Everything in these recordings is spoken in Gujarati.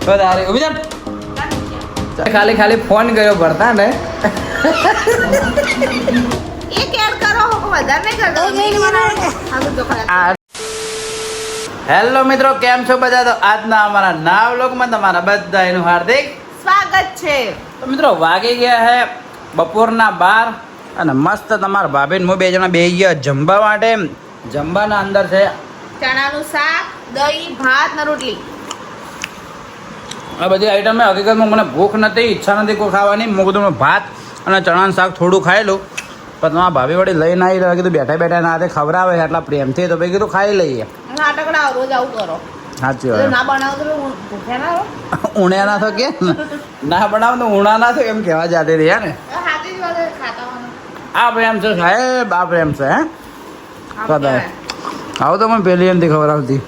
તો તારે ઉભી જા ખાલી ખાલી ફોન કર્યો ભરતા ને એક એડ કરો વધારે નહીં કરતો. હેલો મિત્રો, કેમ છો બધા? તો આજના અમારા નવા વ્લોગમાં તમારા બધાનું હાર્દિક સ્વાગત છે. તો મિત્રો વાગી ગયા હે બપોરના 12 અને મસ્ત તમારા ભાભી ને હું બે જણા બેસી ગયા જમવા માટે. જમવાના અંદર છે ચણાનું શાક, દહીં, ભાત ને રોટલી. આ બધી આઈટમ હકીકતમાં મને ભૂખ નથી, ઈચ્છા નથી કોઈ ખાવાની. મેં કીધું મેં ભાત અને ચણાનું શાક થોડું ખાયેલું, પણ તમારા ભાભી વળી લઈને આવી રહ્યા. કીધું બેઠા બેઠા ના હાથે ખવડાવે એટલા પ્રેમથી, તો ભાઈ કીધું ખાઈ લઈએ. નાટકડા રોજ આવું કરો. સાચી જો વાત. ના બનાવો તો ભૂખ્યા ના રહો. ઉણ્યા ના થો કે ના બનાવો તો ઉણા ના થો એમ કહેવા જતી રહી ને. હાથી જ વાત ખાતા હોવાનું. આ પ્રેમ છે સાહેબ, આ પ્રેમ છે. હે કદાચ આવું તો મને પેલી એમથી ખબર આવતી.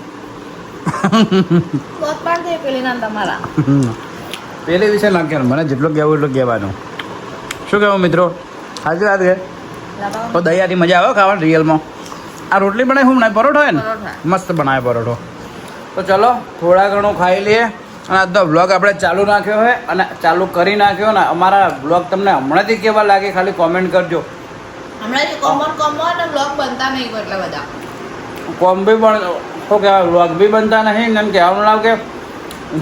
દોત પાડ દે પેલી ના તમારા. પેલી વિશે ના કહેવાનું, મને જેટલું કહેવું એટલું કહેવાનું. શું કહેવું મિત્રો? સાચી વાત કે તો દહીંયાથી મજા આવે ખાવાની રિયલમાં. આ રોટલી બનાવી શું બનાવે? પરોઠો હે ને? મસ્ત બનાવે પરોઠો. તો ચલો થોડા ઘણું ખાઈ લઈએ. અને આજનો બ્લોગ આપણે ચાલુ નાખ્યો હોય અને ચાલુ કરી નાખ્યો ને. અમારા બ્લોગ તમને હમણાંથી કેવા લાગે ખાલી કોમેન્ટ કરજો. હમણાં કોમન અને બ્લોગ બનતા નહીં કોઈ એટલા બધા. કોમ બી પણ શું કહેવાય, વ્લોગ બી બનતા નહીં ને એમ કહેવાનું લાવ કે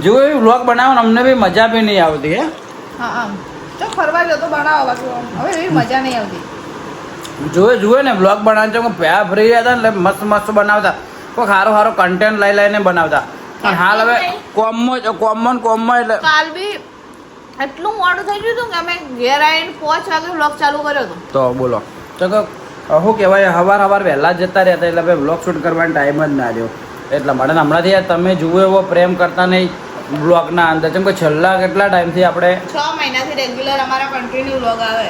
જો એ વ્લોગ બનાવો ને અમને બી મજા બી નહીં આવતી. હે હા હા, તો ફરવા જતો બનાવો બાકી હવે એવી મજા નહીં આવતી. જુએ ને બ્લોગ બનાવતા પ્યા ફરી રહ્યા હતા ને એટલે મસ્ત મસ્ત બનાવતા. કોઈ સારો સારો કન્ટેન્ટ લઈને બનાવતા. પણ હાલ હવે કોમમાં એટલે કાલ બી એટલું મોડું થઈ ગયું હતું કે અમે ઘેર આવીને 5 વાગે બ્લોગ ચાલુ કર્યો હતો. તો બોલો તો શું કહેવાય, સવાર વહેલા જતા રહેતા એટલે ભાઈ બ્લોગ શૂટ કરવાનો ટાઈમ જ ના રહ્યો. એટલા માટે હમણાંથી યાર તમે જુઓ એવો પ્રેમ કરતા નહીં બ્લોગના અંદર. કેમ કે છેલ્લા કેટલા ટાઈમથી આપણે 6 મહિનાથી રેગ્યુલર અમારા કન્ટિન્યુ બ્લોગ આવે.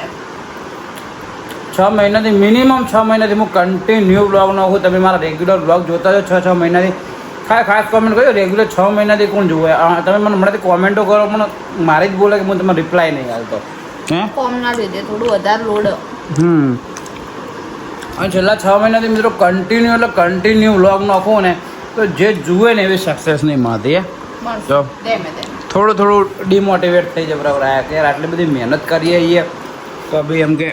6 મહિનાથી મિનિમમ 6 મહિનાથી હું કન્ટિન્યુ બ્લોગ નાખું. તમે મારા રેગ્યુલર બ્લોગ જોતા છો 6 મહિનાથી. ખાસ કોમેન્ટ કર્યો રેગ્યુલર 6 મહિનાથી કોણ જુએ? તમે મને હમણાંથી કોમેન્ટો કરો પણ મારી જ બોલે કે હું તમને રિપ્લાય નહીં આવતો. હે કોમના લીધે થોડું વધારે લોડ. અને છેલ્લા 6 મહિનાથી મિત્રો કન્ટિન્યુ વ્લોગ નાખું ને તો જે જુએ ને એવી સક્સેસ નહીં મળતી. તો થોડું ડિમોટિવેટ થઈ જાય. બરાબર કે યાર આટલી બધી મહેનત કરીએ છીએ તો બી એમ કે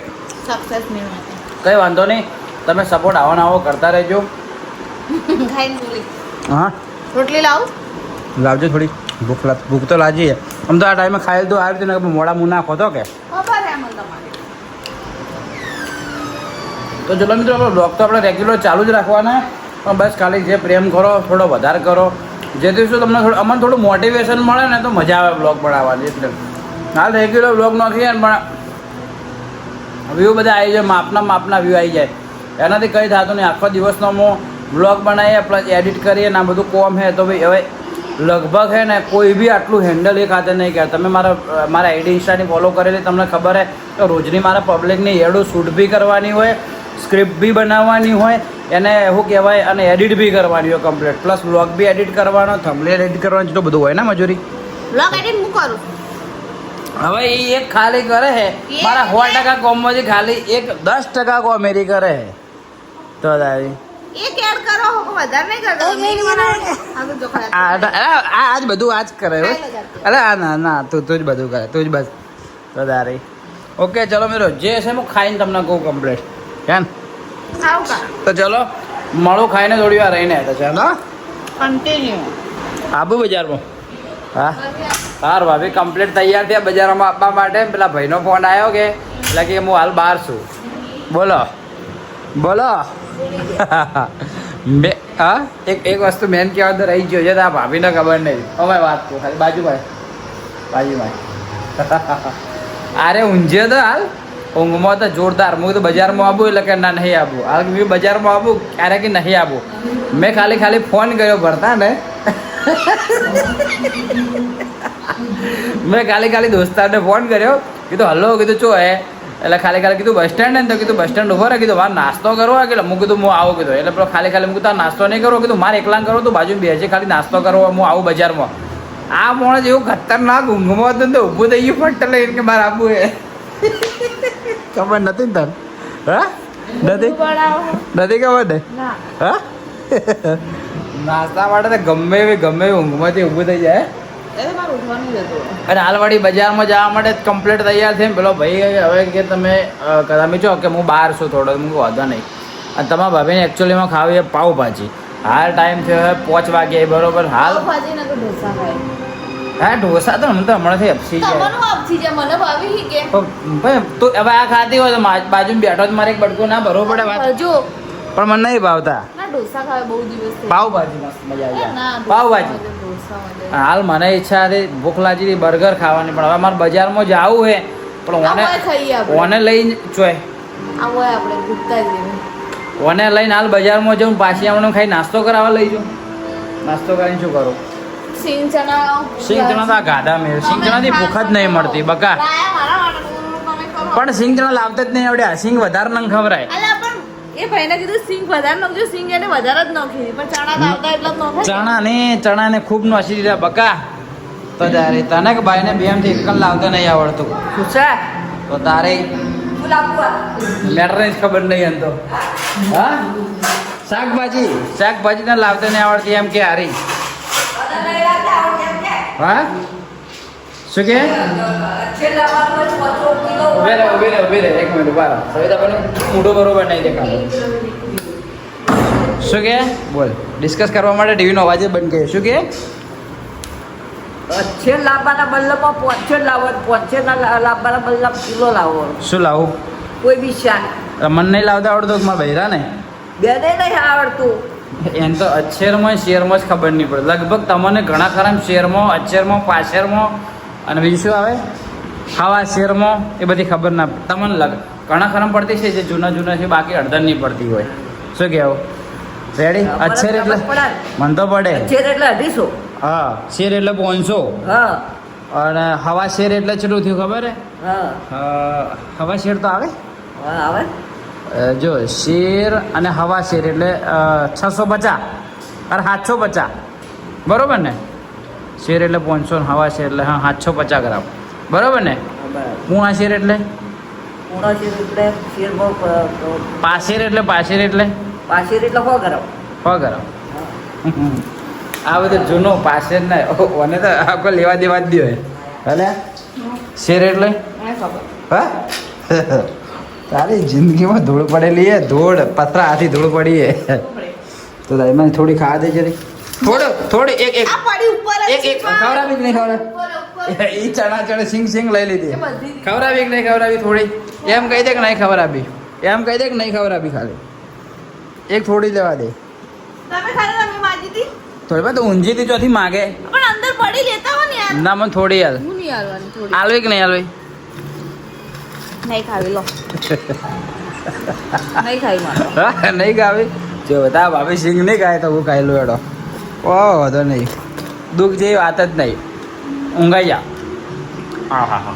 સક્સેસ નહીં મળતી. કંઈ વાંધો નહીં, તમે સપોર્ટ આવો કરતા રહેજો. ખાઈને બોલી. હા રોટલી લાવું? લાવજો થોડી. ભૂખ તો લાગી. આમ તો આ ટાઈમે ખાઈ તો આવી ને મોડા મું નાખો તો કે ખબર હે મને તમારી. તો ચલો મિત્રો આપણો બ્લોગ તો આપણે રેગ્યુલર ચાલુ જ રાખવાના. પણ બસ ખાલી જે પ્રેમ કરો થોડો વધારે કરો, જેથી શું તમને અમને થોડું મોટિવેશન મળે ને તો મજા આવે બ્લોગ બનાવવાની. એટલે હાલ રેગ્યુલર બ્લોગ નાખીએ ને પણ વ્યૂ બધા આવી જાય, માપના વ્યૂ આવી જાય. એનાથી કંઈ થતું નહીં. આખો દિવસનો હું બ્લોગ બનાવીએ પ્લસ એડિટ કરીએ ને આ બધું કોમ છે તો ભાઈ હવે લગભગ છે ને કોઈ બી આટલું હેન્ડલ એક હાથે નહીં કરે. તમે મારા આઈડી ઇન્સ્ટાની ફોલો કરેલી તમને ખબર છે તો રોજની મારા પબ્લિકની એડું શૂટ બી કરવાની હોય, સ્ક્રિપ્ટ બી બનાવવાની હોય, એને શું કહેવાય અને એડિટ બી કરવાની હોય કમ્પ્લીટ. પ્લસ બ્લોગ બી એડિટ કરવાનો, થંબનેલ એડિટ કરવાનું તો બધું હોય ને મજૂરી. બ્લોગ એડિટ હું કરું. હવે એ એક ખાલી કરે છે મારા 100% કોમમાંથી ખાલી 10% કોમેડી કરે છે. તો તારી એક એડ કરો વધારે નહીં કરતો. આ તો જો આજ બધું આજ કરે. અરે ના તું જ બધું કરે, તું જ બસ. તો તારી ઓકે ચલો મિત્રો જે છે હું ખાઈને તમને કહું કમ્પ્લીટ. કેમ આવું કર. તો ચલો મળું ખાઈને થોડી વાર રહીને તો ચાલો કન્ટિન્યુ. આબુ બજારમાં. હા સારું ભાભી કમ્પ્લીટ તૈયાર થયા બજારમાં આપવા માટે. પેલા ભાઈનો ફોન આવ્યો કે એટલે કે હું હાલ બહાર છું. બોલો હા એક વસ્તુ મેન કહેવા તો રહી ગયો છે. આ ભાભીને ખબર નહીં. હવે વાત કહું ખાલી બાજુભાઈ અરે ઊંઝે તો હાલ ઊંઘમાં તો જોરદાર. હું તો બજારમાં આવું એટલે કે ના નહીં આવું. હાલ મેં બજારમાં આવું ક્યારે કે નહીં આવું. મેં ખાલી ફોન કર્યો ભરતા ને મેં ખાલી દોસ્તારને ફોન કર્યો, કીધું હલો, કીધું ચો હે એટલે ખાલી કીધું બસ સ્ટેન્ડ ને તો કીધું બસ સ્ટેન્ડ ઉભો રહે. કીધું મારે નાસ્તો કરવો કે હું કીધું હું આવું કીધું. એટલે પેલો ખાલી હું કીધું નાસ્તો નહીં કરવો, કીધું મારે એકલા કરો તું બાજુ બેસી ખાલી નાસ્તો કરવો, હું આવું બજારમાં. આ માણસ એવું ખતરનાક ઊંઘમાં હતું ને ઊભું થઈ ગયું ફટ લઈને કે મારે આપવું એ ખબર નથી ને તને? હા નથી ખબર ને? હા નાસ્તા માટે તો ગમે એવી ઊંઘમાંથી ઊભું થઈ જાય. એટલે મારું ઉઠવાનું જ હતું. અને હાલવાડી બજારમાં જવા માટે કમ્પ્લીટ તૈયાર થઈને પેલો ભાઈ હવે કે તમે છો કે હું બહાર છું થોડો હું વાંધો નહીં. અને તમારા ભાભીને એકચ્યુઅલીમાં ખાવી એ પાવભાજી. હાલ ટાઈમ થયો હવે 5 વાગે બરોબર હાલ. પાવભાજી ને ઢોસા ખાય. હા ઢોસા તો મને તો હમણાંથી અપસી જાય. તમારું આપથી જાય મને ભાવી કે ભાઈ તું હવે આ ખાતી હોય તો બાજુ બેઠો જ મારે એક બટકું ના ભરવો પડે વાત. જો પણ મને નહીં ભાવતા ના ઢોસા ખાવે બહુ દિવસ થઈ. પાવભાજી મસ્ત મજા આવી ના, જાય પાવભાજી. ઢોસા મજા હાલ મને ઈચ્છા હતી ભૂખ લાગી હતી બર્ગર ખાવાની પણ હવે મારે બજારમાં જવું છે પણ આવો ખાઈએ આપણે. ઓને લઈને ચોય આવો આપણે ગુપ્તા જેવું. ઓને લઈને હાલ બજારમાં જઉં પાછી આમને ખાઈ નાસ્તો કરાવવા લઈ જાઉં. નાસ્તો કરીને શું કરું? સિંગ ચણા સિંગ ચણા તો આ ગાધા મેળ સિંગ ચણાથી ભૂખ જ નહીં મળતી બકા. લાયા મારા માટે તમે કરો. પણ સિંગ ચણા લાવતા જ નહીં આવડે સિંગ વધારે નંગ ખવરાય. અલા પણ એ ભાઈને કીધું સિંગ વધારે નાખજો સિંગ એને વધારે જ નાખી પણ ચણા તો આવતા એટલા જ નાખે. ચણાને ખૂબ નોસી દીધા બકા. તો તારે તને કે ભાઈને બેમથી એક લાવતા નહીં આવડતું શું છે તો તારે મેટર જ ખબર નહીં એમ તો. હા શાકભાજી ને લાવતા નહીં આવડતી એમ કે હારી. હા શું કે ઉભે રે 1 મિનિટ ઉભા રહો. સવિતા બને મૂડો બરોબર નહીં દેખાતો. શું કે બોલ ડિસ્કસ કરવા માટે ટીવીનો અવાજ જ બંધ કર્યો. શું કે અચ્છે લાંબાના બદલામાં પોચે લાવો પોચેના લાંબાના બદલામાં કિલો લાવો શું લાવું? કોઈ બી શાક મને નહીં લાવતા આવડતું મારા બૈરા ને બેને નહીં આવડતું. એમ તો અચ્છેરમાં શેરમાં જ ખબર નહીં પડે. લગભગ તમને ઘણા ખરા શેરમાં અચ્છેરમાં પાછેરમાં અને બીજું શું આવે ખાવા શેરમાં એ બધી ખબર ના તમને ઘણા ખરા પડતી છે જે જૂના છે બાકી અડધર નહીં પડતી હોય. શું કહેવું રેડી? અચ્છેર એટલે મને તો પડે. અચ્છેર એટલે 250. હા શેર એટલે 500 હા અને હવા શેર એટલે કેટલું થયું ખબર હે? હા હવા શેર તો આવે હા આવે. જો શેર અને હવા શેર એટલે 650 અને 750 બરોબર ને? શેર એટલે 500 ને હવા શેર એટલે 750 ગ્રામ બરોબર ને? પૂણા શેર એટલે પૂણા શેર એટલે શેરમાં પાશેર એટલે પાછેર એટલે 100 ગ્રામ. 100 ગ્રામ. આ બધું જૂનો પાશેર ને ઓને તો આખો લેવા દેવા જ દો હલે. શેર એટલે મને ખબર. હા તારી જિંદગીમાં ધૂળ પડેલી હે ધૂળ પથરા હાથી ધૂળ પડી હે તો એમાં થોડી ખાવા દે જરી થોડી એક આ પડી ઉપર જ એક છે પણ. ખવડાવી કે નહીં ખવડાવી ઉપર. ઈ ચણા સિંગ લઈ લીધી એ બધી. ખવડાવી કે નહીં ખવડાવી થોડી એમ કહી દે કે નહીં ખવડાવી એમ કહી દે કે નહીં ખવડાવી ખાલી એક થોડી લેવા દે તમે ખાલી તમે માજી હતી થોડી વાર તો ઊંઝીથી ચોથી માગે પણ અંદર પડી લેતા હો ને યાર. ના મને થોડી યાર હું નહીં હાલવાની થોડી. આલવી કે નહીં આલવી નહીં ખાવી લો. નહીં ખાવી મારો. હા નહીં ખાવી જો બધા ભાભી સિંગ નહીં ખાય તો હું ખાઈ લો એડો ઓ વધો નહીં દુઃખ જેવી વાત જ નહીં ઊંઘાઈ જા હા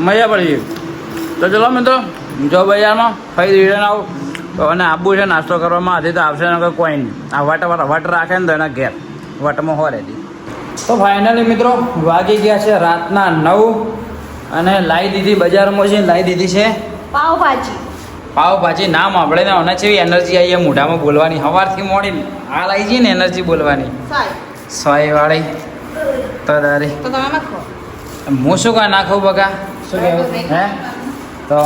મજા પડી ગઈ. તો ચલો મિત્રો જો બજારમાં ફરી રિટર્ન આવું તો અને આબુ છે નાસ્તો કરવામાં હતી તો આવશે ને કોઈ નહીં આ વટ રાખે ને તો એના ઘેર વટમાં હો રહેતી. તો ફાઇનલી મિત્રો વાગી ગયા છે રાતના 9 અને લાવી દીધી બજારમાં છે લાવી દીધી છે પાવભાજી. નામ આપણે ને ઓના જેવી એનર્જી આવી છે મોઢામાં બોલવાની સવારથી મોડી હાલ આવી જઈએ ને એનર્જી બોલવાની સોય વાળી તો તારી તો તમે નાખો. હું શું કાંઈ નાખું બકા શું કહેવું હે તો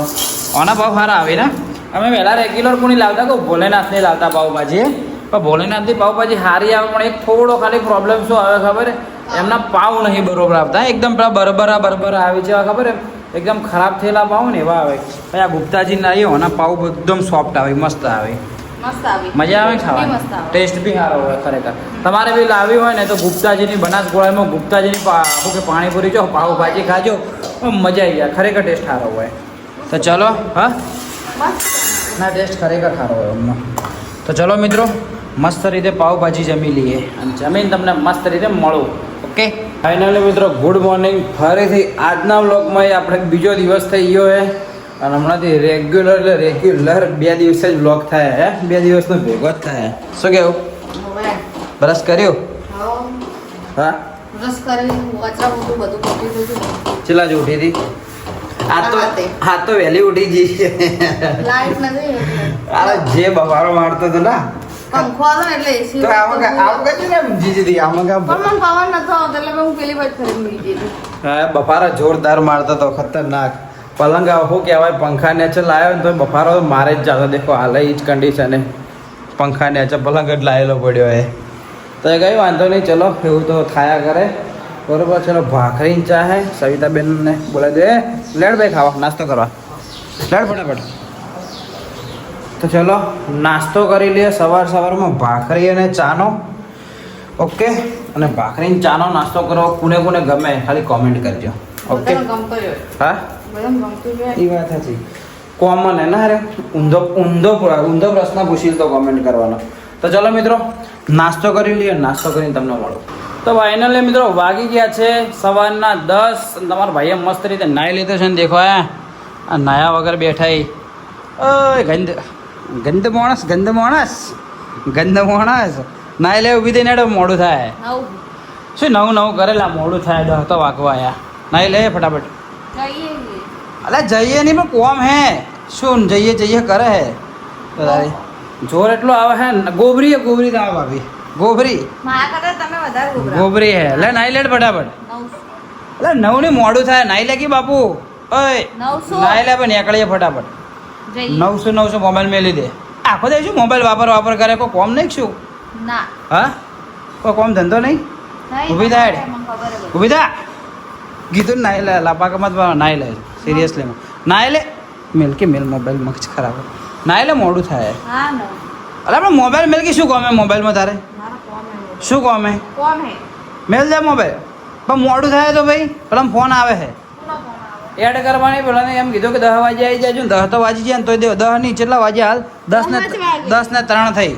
ઓના ભાવ સારા આવે ને અમે પહેલાં રેગ્યુલર કોની લાવતા કહું ભોલેનાથની લાવતા પાવભાજી પણ ભોલેનાથની પાવભાજી સારી આવે પણ એક થોડો ખાલી પ્રોબ્લેમ શું આવે ખબર એમના પાવ નહીં બરોબર આવતા એકદમ પેલા બરબરા આવી છે ખબર એકદમ ખરાબ થયેલા પાવ ને એવા આવે પછી આ ગુપ્તાજી ના આવ્યો એના પાવ એકદમ સોફ્ટ આવે મસ્ત આવે મસ્ત આવી. મજા આવે મસ્ત ખાવાની આવે. ટેસ્ટ બી સારો હોય ખરેખર. તમારે બી લાવી હોય ને તો ગુપ્તાજીની બનાસકોળામાં ગુપ્તાજીની શું કે પાણીપુરી જો પાવભાજી ખાજો મજા આવી જાય ખરેખર ટેસ્ટ સારો હોય. તો ચલો હા ના ટેસ્ટ ખરેખર સારો હોય અમને. તો ચલો મિત્રો મસ્ત રીતે પાવભાજી જમી લઈએ અને જમીન તમને મસ્ત રીતે મળું. ઓકે ફાઇનલી મિત્રો ગુડ મોર્નિંગ ફરીથી આજના વ્લોગમાં આપણે બીજો દિવસ થઈ ગયો છે અને હમણાંથી રેગ્યુલર 2 દિવસે જ વ્લોગ થાય હે 2 દિવસનો ભેગો જ થાય. શું કેવું હવે બ્રશ કર્યું આવો. હા રસ કરી વાચરા મોટું બધું કોપી થયું. ચેલા જ ઉઠી હતી રાતે. હાથ તો વહેલી ઉઠી ગઈ લાઈટ નથી એટલે. અરે જે બફારો મારતો હતો ને પંખો હતો ને એટલે એસી તો આવું કઈ ને ઊંઘી જતી આમાં કામ પણ મને પવન નતો આવતો એટલે મેં હું પેલી બાજુ ફરી મૂકી દીધી. હા બફારા જોરદાર મારતો તો ખતરનાક પલંગ શું કહેવાય પંખા નીચે લાવ્યો ને તો બફારો મારે જ જાતો દેખો હાલ એ જ કન્ડિશન પંખા નીચે પલંગ જ લાવેલો પડ્યો એ તો એ કઈ વાંધો નહીં ચલો એવું તો થાયા કરે બરોબર ચલો ભાખરી ચા હે સવિતાબેનને બોલાવી દે લેડ ભાઈ ખાવા નાસ્તો કરવા લેડ ફટાફટ તો ચલો નાસ્તો કરી લઈએ સવારમાં ભાખરી અને ચાનો ઓકે અને ભાખરી ચાનો નાસ્તો કરો કોને કોને ગમે ખાલી કોમેન્ટ કરજો ઓકે બધાને ગમતો જ હોય. હા બધાને ગમતું જ હોય. એ વાત સાચી કોમન હે ના રે ઊંધો પ્રશ્ન પૂછી તો કોમેન્ટ કરવાનો તો ચલો મિત્રો નાસ્તો કરી લઈએ નાસ્તો કરીને તમને મળો તો ફાઇનલી મિત્રો વાગી ગયા છે સવારના 10 તમારા ભાઈએ મસ્ત રીતે નાહી લીધો છે ને દેખો આ નાયા વગર બેઠા ઓય ગંદ માણસ નાહી લે ઊભી થઈને એડો મોડું થાય નવું શું નવું કરેલા મોડું થાય દહ તો વાગવા આયા નાહી લે ફટાફટ જઈએ છીએ. અલા જઈએ નહીં પણ કોમ હે શું જઈએ કરે હે બધાય જોર એટલો આવે હે ગોબરી તો આવે ભાભી ગોબરી મારા કરતા તમે વધારે ગોબરા. ગોબરી હે લે નાઈ લેડ ફટાફટ નવસો. અલા નવ ની મોડું થાય નાઈ લે કે બાપુ ઓય 900. નાઈ લે પણ નીકળીએ ફટાફટ જઈએ. 900 મોબાઈલ મેલી દે આખો દે શું મોબાઈલ વાપર કરે કોઈ કોમ નહીં શું ના. હા કોઈ કોમ ધંધો નહીં નહીં, ઊભી થા હેડ. મને ખબર જ હતી. ઊભી થા કીધું ને નાઈ લે લાપાકમાં નાઈ લે સિરિયસલી નાઈ લે મેલ મોબાઈલ મગજ ખરાબ નાઈ લે મોડું થાય હા નવ. અરે આપણે મોબાઈલ મેલ કે શું કોમે મોબાઈલમાં તારે મારા કોમ હે. શું કોમે કોમ હે. મેલ દે મોબાઈલ પણ મોડું થાય તો ભાઈ પેલા ફોન આવે છે કોનો ફોન આવે? એડ કરવાની પેલા એમ કીધું કે 10 વાગે આવી જાય 10 તો વાગી જાય ને તો દે 10 નહીં કેટલા વાગે હાલ 10 ને 3 થઈ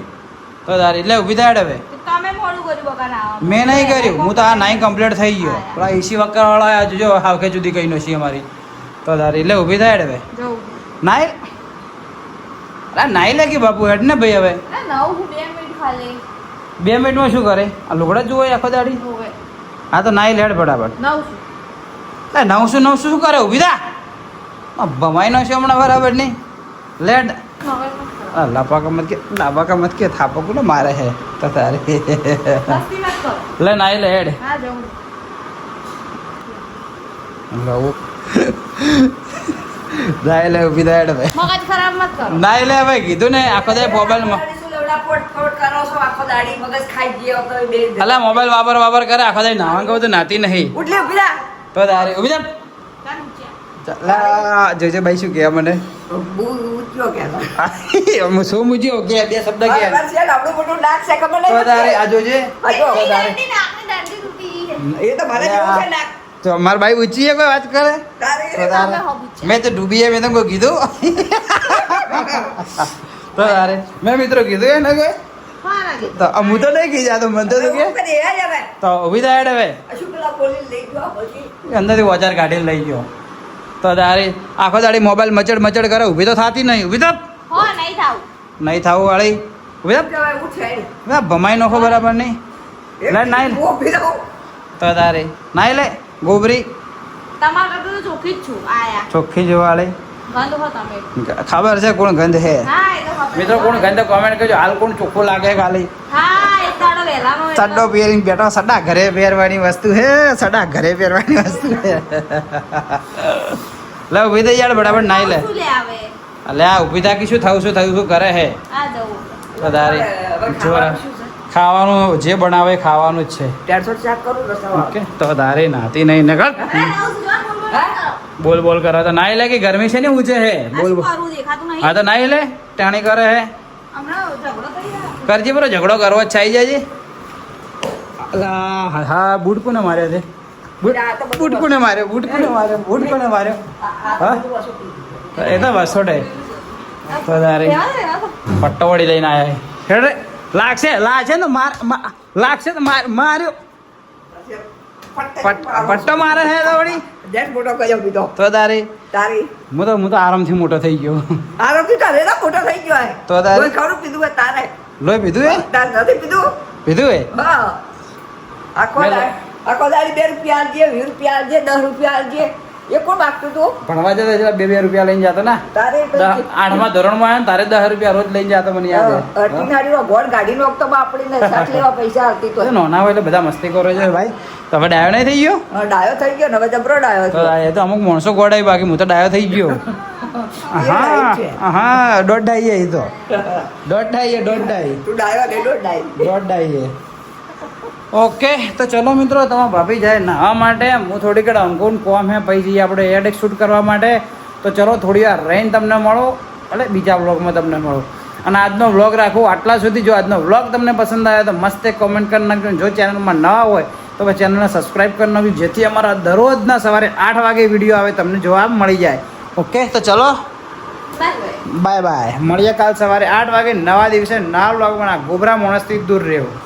તો તારી એટલે ઊભી થાય હવે તો તમે મોડું કર્યું બકાના આવવા. મેં નહીં કર્યું હું તો આ નાઈ કમ્પ્લીટ થઈ ગયો પેલા એસી વક્કરવાળા આ જોજો હાવકે જુદી કઈ નો છે અમારી તો તારી એટલે ઊભી થાય હવે જવું. નાઈ અરે નાઈ લે કે બાપુ હેડ ને ભાઈ હવે અરે નવ હું 2 મિનિટ ખાલી 2 મિનિટમાં શું કરે આ લુગડા જુઓ આખો દાડી હોવે. હા તો નાઈ લેડ ફટાફટ 900. 900 શું કરે ઊભી થા ભમાઈ નો છે હમણાં બરાબર નહીં લેડ હવે લાપા કા મત કે થાપો કોને મારે હે તો તારે મસ્તી મત કરો. લે નાઈ લે હેડ હા જવું. લઉં નાઈ લે ઊભી થા હેડ ભાઈ મગજ ખરાબ મત કરો. નાઈ લે ભાઈ કીધું ને આખો દે મોબાઈલમાં શું લેવડા પોટ કરો છો આખો દાડી મગજ ખાઈ ગયો તો બે અલા મોબાઈલ વાપર કરે આખો દે નાવા કહું તો નાતી નહીં ઉઠલે ઉભી થા. તો તારે ઊભી થા કાન ઊંચા. લા જોજે ભાઈ શું કહે મને ઉઠ્યો કેતો. હું શું મૂજ્યો કે બે શબ્દ કે બસ યાર આપણું મોટું નાક છે ખબર તો નહીં તારે આ જોજે આ જો. તો તારે દાંડી નાકની દાંડી તૂટી ગઈ છે. એ તો ભલે જેવું છે નાક. તો માર ભાઈ ઊંચી હે કોઈ વાત કરે તારે તો તારે તમે હો પૂછ્યા. મેં તો ડૂબી હે મેં તો કોઈ કીધું તો તારે મેં મિત્રો કીધું એને કોઈ હા લાગે. તો હું તો નહીં કીધું આ તો મને તો તું કે હું કરી હે હવે. તો ઊભી થાય હેડ હવે શું પેલા પોલીસ લઈ ગયો પછી અંદરથી ઓચાર કાઢીને લઈ ગયો તો તારે આખો દાડી મોબાઈલ મચડ કરે ઊભી તો થાતી નહીં ઊભી તો હો નહીં થાવ. નહીં થાવું વાળી ઊભી તો કહેવાય ઉઠે ભમાઈ નોખો બરાબર નહીં લે નાઈ લે. ઊભી રહો. તો તારે નાઈ લે ગોબરી તમારા કરતા તો ચોખ્ખી જ છું આયા. ચોખ્ખી જોવાળી ગંધ હો તમે. ખબર છે કોણ ગંધ હે હા એ તો ખબર. મિત્રો કોણ ગંધ કોમેન્ટ કરજો હાલ કોણ ચોખ્ખું લાગે ખાલી હા એક દાડો વહેલાનો એટલે. સડ્ડો પહેરીને બેઠો સડા ઘરે પહેરવાની વસ્તુ હે સડા ઘરે પહેરવાની વસ્તુ હે લે ઊભી થઈ યાર બરાબર નાઈ લે શું લે આવે? અલે આ ઊભી થાકી શું થયું શું કરે હે આ જવું. તો તારે જોરા ખાવાનું જે બનાવે એ ખાવાનું જ છે 400 શાક કરું રસાવાળું. ઓકે તો તારે નાતી નહીં ને અરે નવ સુધા બોલ બોલ કરો. બોલ કરો તો નાઈ લે કે ગરમી છે ને ઊંચે હે આ બોલ શું બોલ કરું દેખાતું નહીં. હા તો નાઈ લે ટાણી કરે હે હમણાં ઝઘડો થઈ જાય. કરજે બરો ઝઘડો કરવો જ છાઈ જાય હા બૂટ કોને માર્યો છે બૂટ કોને માર્યો બૂટ કોને માર્યો હા એ તો વસોટે તો તારે રહેવા દે, રહેવા દે. પટ્ટો વળી લઈને આયા હેડ રે લાગશે ને લાગશે તો માર્યો પટ્ટો મારે છે તો વળી જેટ મોટો કયો બીજો તો તારે તારી હું તો આરામથી મોટો થઈ ગયો આરોપી તારે ના મોટો થઈ ગયો હે તો તારે? કોઈ ખરું પીધું હોય તારે લોહી પીધું હે તારે નથી પીધું પીધું હે હા આખો મેલો. દાડી 2 રૂપિયા આલજે 20 રૂપિયા આલજે 10 રૂપિયા આલજે એ કોણ માગતું હતું ભણવા જતા એટલે 2 રૂપિયા લઈને જતો ને તારે 8મા ધોરણમાં આવ્યો ને તારે 10 રૂપિયા રોજ લઈને જતો મને યાદ છે અર્ટિનારી ગોળ ગાડી નો તો આપણે સાથ લેવા પૈસા આવતી તો નાના હોય એટલે બધા મસ્તી કરો છે ભાઈ તમે ડાયો નહીં થઈ ગયો ડાયો થઈ ગયો ને હવે જબરો ડાયો તો થયો. એ તો અમુક માણસો ગોડાય બાકી હું તો ડાયો થઈ ગયો ડાયો છે. હા દોઢ ડાઈ એ તો દોઢ ડાઈ તું ડાયો ને દોઢ ડાયો. દોઢ ડાઈ ઓકે તો ચલો મિત્રો તમારા ભાભી જાય નાહવા માટે હું થોડીક અંકુન કોમ હે પછી જઈએ આપણે એડ શૂટ કરવા માટે તો ચલો થોડી વાર રહીને તમને મળો એટલે બીજા વ્લોગમાં તમને મળો અને આજનો વ્લોગ રાખું આટલા સુધી જો આજનો વ્લોગ તમને પસંદ આવ્યો તો મસ્ત એક કોમેન્ટ કરી નાખજો જો ચેનલમાં નવા હોય તો પછી ચેનલને સબસ્ક્રાઈબ કરી નાખજો જેથી અમારા દરરોજના સવારે 8 વાગે વિડીયો આવે તમને જોવા મળી જાય ઓકે તો ચલો બાય બાય મળીએ કાલ સવારે 8 વાગે નવા દિવસે નવા વ્લોગમાં ગોબરા માણસથી દૂર રહેવું